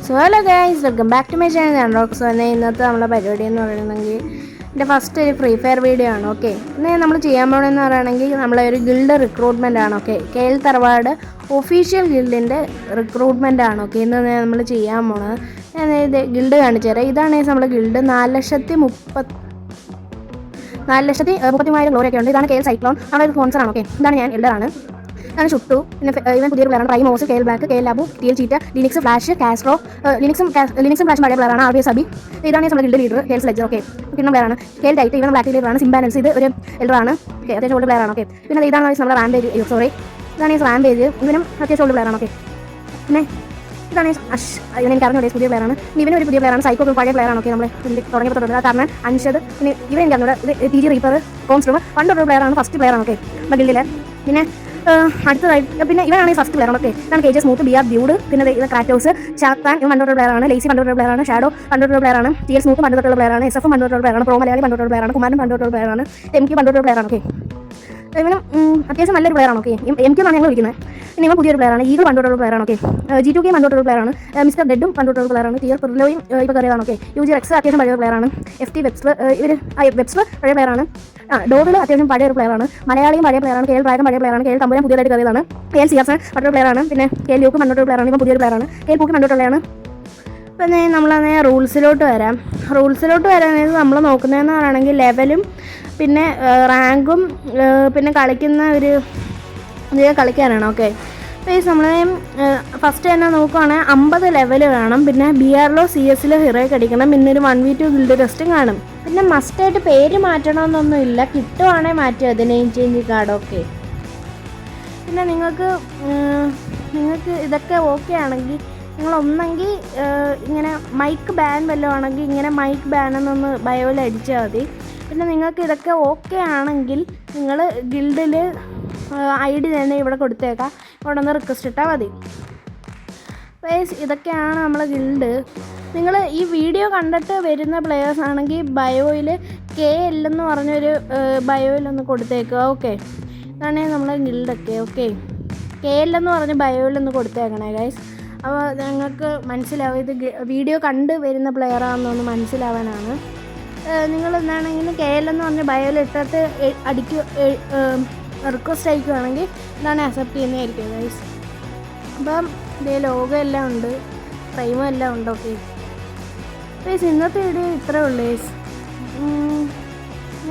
So hello guys, welcome back to my channel. ഞാൻ Rox. ഇന്നത്തെ നമ്മളെ പരിപാടി എന്ന് പറയുകയാണെങ്കിൽ എൻ്റെ ഫസ്റ്റ് ഒരു ഫ്രീ ഫയർ വീഡിയോ ആണ്. ഓക്കെ, ഇന്ന് നമ്മൾ ചെയ്യാൻ പോകണമെന്ന് പറയുകയാണെങ്കിൽ നമ്മളെ ഒരു ഗിൽഡ് റിക്രൂട്ട്മെൻ്റ് ആണ്. ഓക്കെ, KL തറവാട് ഒഫീഷ്യൽ ഗിൽഡിൻ്റെ റിക്രൂട്ട്മെൻ്റ് ആണ്. ഓക്കെ, ഇന്ന് നമ്മൾ ചെയ്യാൻ പോണത് ഞാൻ ഇത് ഗിൽഡ് കാണിച്ചു തരാം. ഇതാണ് നമ്മുടെ ഗിൽഡ്. 4,30,000 ഗ്ലോറിയൊക്കെ ഉണ്ട്. ഇതാണ് KL സൈക്ലോൺ, നമ്മുടെ സ്പോൺസറാണ്. ഓക്കെ, ഇതാണ് ഞാൻ എൽഡറാണ്. ഇതാണ് ചുട്ടു. പിന്നെ ഇവൻ പുതിയൊരു പ്ലെയറാണ്. പ്രൈമോസ്, KL ബ്ലാക്ക്, KL ലാബു, TL ചീറ്റ, ലിനിക്സ്, ഫ്ലാഷ്, കാസ്ട്രോ. ലിനിക്സും ഫ്ലാഷും പഴയ പ്ലെയറാണ്. RBS അബി. ഇതാണ് നമ്മുടെ guild leader, KL Sledger. Okay, പിന്നെ പ്ലെയറാണ് KL ടൈറ്റ്. ഇവൻ ബ്ലാക്ക് ലീഡറാണ്. സിംബാനൽസ്, ഇത് ഒരു എൽഡറാണ്. ഓക്കെ, അത്യാവശ്യം ഓൾഡ് പ്ലെയറാണ്. ഓക്കെ, പിന്നെ ഇതാണ് നമ്മുടെ റാംപേജ്. ഇതാണ് ഈ റാംപേജ്. ഇവനും അത്യാവശ്യം ഓൾഡ് പ്ലെയറാണ്. ഓക്കെ, പിന്നെ ഇതാണ് അഷ്. ഇവൻ എനിക്ക് അറിഞ്ഞൂടെ, പുതിയ പ്ലെയറാണ്. ഇവനും ഒരു പുതിയ പ്ലെയറാണ്. സൈക്കോ പഴയ പ്ലെയറാണ്. ഓക്കെ, നമ്മൾ തുടങ്ങിയപ്പോൾ തൊട്ട് കാരണം അൻഷദ്. പിന്നെ ഇവൻ എനിക്ക് അറിഞ്ഞൂടെ, TG റീപ്പർ, കോൺസ്ട്രൂമർ, പണ്ടൊരു പ്ലെയറാണ്, ഫസ്റ്റ് പ്ലെയറാണ്. ഓക്കെ, നമ്മുടെ ഗിൽഡിലെ. പിന്നെ അടുത്തതായിട്ട് പിന്നെ ഇവനാണ് ഫസ്റ്റ് പ്ലെയർ. ഓക്കെ, ഇതാണ് KJ സ്മൂത്ത്, BR ഡ്യൂഡ്. പിന്നെ ഇത് ക്രാറ്റോസ്, ചാത്താൻ. ഇവൻ പണ്ടൊരു പ്ലെയറാണ്. ലേസി പണ്ടൊരു പ്ലെയറാണ്. ഷാഡോ പണ്ടൊരു പ്ലെയറാണ്. TL സ്മൂത്ത് പണ്ടൊരു പ്ലെയറാണ്. SF പണ്ടൊരു പ്ലെയറാണ്. പ്രോ മലയാളി പണ്ടൊരു പ്ലെയറാണ്. കുമാരൻ പണ്ടൊരു പ്ലെയറാണ്. MQ പണ്ടൊരു പ്ലെയറാണ്. ഓക്കെ, ഇവനും അത്യാവശ്യം നല്ലൊരു പ്ലെയറാണ്. ഓക്കെ, MQ എന്നാണ് ഞങ്ങൾ വിളിക്കുന്നത്. പിന്നെ ഇവൻ പുതിയൊരു പ്ലെയറാണ്. ഈഗിൾ പണ്ടൊരു പ്ലെയറാണ്. ഓക്കെ, G2K പണ്ടൊരു പ്ലെയറാണ്. മിസ്റ്റർ ഡെഡും പണ്ടൊരു പ്ലെയറാണ്. TR പിർലോയും ഇപ്പോൾ കറിയതാണ്. ഓക്കെ, UG റെക്സ് അത്യാവശ്യം പഴയ പ്ലെയറാണ്. FT വെബ്സ്, വെബ്സ് പഴയ പ്ലെയറാണ്. ഡോവിൽ അത്യാവശ്യം പഴയ ഒരു പ്ലെയറാണ്. മലയാളിയും പഴയ പ്ലെയറാണ്. KL ഡ്രാഗൺ പഴയ പ്ലെയറാണ്. KL തമ്പുരാൻ പുതിയതായിട്ട് കയറിയതാണ്. KL സിയാസൺ പണ്ടൊരു പ്ലെയറാണ്. പിന്നെ KL യൂക്ക് പണ്ടൊരു പ്ലെയറാണ്. ഇപ്പം പുതിയൊരു പ്ലെയറാണ്. KL പൂക്ക് പണ്ടൊരുള്ളതാണ്. പിന്നെ നമ്മളങ്ങനെ റൂൾസിലോട്ട് വരാനായിട്ട് നമ്മൾ നോക്കുന്നതെന്ന് പറയുകയാണെങ്കിൽ ലെവലും പിന്നെ റാങ്കും പിന്നെ കളിക്കുന്ന ഒരു ഇത് കളിക്കാനാണ്. ഓക്കെ, പ്ലീസ് നമ്മൾ ഫസ്റ്റ് തന്നെ നോക്കുവാണെങ്കിൽ 50 ലെവൽ വേണം. പിന്നെ BRLO CS ഹീറോയ്ക്ക് അടിക്കണം. പിന്നെ ഒരു 1v2 ഗിൽഡ് ടെസ്റ്റും കാണും. പിന്നെ മസ്റ്റായിട്ട് പേര് മാറ്റണമെന്നൊന്നും ഇല്ല, കിട്ടുവാണെങ്കിൽ മാറ്റുക അത് നെയിം ചേഞ്ച് കാർഡ്. ഓക്കെ, പിന്നെ നിങ്ങൾക്ക് ഇതൊക്കെ ഓക്കെ ആണെങ്കിൽ നിങ്ങളൊന്നെങ്കിൽ ഇങ്ങനെ മൈക്ക് ബാൻ വല്ലതും ആണെങ്കിൽ ഇങ്ങനെ മൈക്ക് ബാൻ എന്നൊന്ന് ബയോയിൽ അടിച്ചാൽ മതി. പിന്നെ നിങ്ങൾക്ക് ഇതൊക്കെ ഓക്കെ ആണെങ്കിൽ നിങ്ങൾ ഗിൽഡിൽ ID തന്നെ ഇവിടെ കൊടുത്തേക്കാം. ഇവിടെ ഒന്ന് റിക്വസ്റ്റ് ഇട്ടാൽ മതി. പ്ലീസ്, ഇതൊക്കെയാണ് നമ്മളെ ഗിൽഡ്. നിങ്ങൾ ഈ വീഡിയോ കണ്ടിട്ട് വരുന്ന പ്ലെയേഴ്സ് ആണെങ്കിൽ ബയോയിൽ KL എന്ന് പറഞ്ഞൊരു ബയോയിലൊന്ന് കൊടുത്തേക്കുക. ഓക്കെ, ഇതാണ് നമ്മളെ ഗിൽഡൊക്കെ. ഓക്കെ, KL എന്ന് പറഞ്ഞ് ബയോയിലൊന്ന് കൊടുത്തേക്കണേ ഗൈസ്. അപ്പോൾ ഞങ്ങൾക്ക് മനസ്സിലാവും ഇത് വീഡിയോ കണ്ട് വരുന്ന പ്ലെയറാണെന്നൊന്ന് മനസ്സിലാവാനാണ്. നിങ്ങൾ എന്താണെങ്കിലും KL എന്ന് പറഞ്ഞ് ബയോയിൽ ഇട്ടിട്ട് റിക്വസ്റ്റ് അയക്കുകയാണെങ്കിൽ ഇതാണ് അക്സെപ്റ്റ് ചെയ്യുന്നതായിരിക്കും ഗൈസ്. അപ്പം ഇതേ ലോഗോ എല്ലാം ഉണ്ട്, ഫ്രെയിമും എല്ലാം ഉണ്ട്. ഓക്കെ ഗൈസ്, ഇന്നത്തെ വീഡിയോ ഇത്രേ ഉള്ളൂ ഗൈസ്.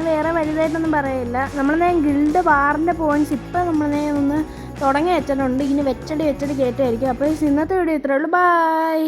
വേറെ വലുതായിട്ടൊന്നും പറയില്ല. നമ്മളെ ഗിൽഡ് വാറിൻ്റെ പോയിൻറ്റ്സ് ഇപ്പം നമ്മളെ ഒന്ന് തുടങ്ങി വെച്ചിട്ടുണ്ട്. ഇനി വെച്ചടി കയറ്റുമായിരിക്കും. അപ്പോൾ ഇന്നത്തെ വീഡിയോ ഇത്രേ ഉള്ളൂ. ബൈ.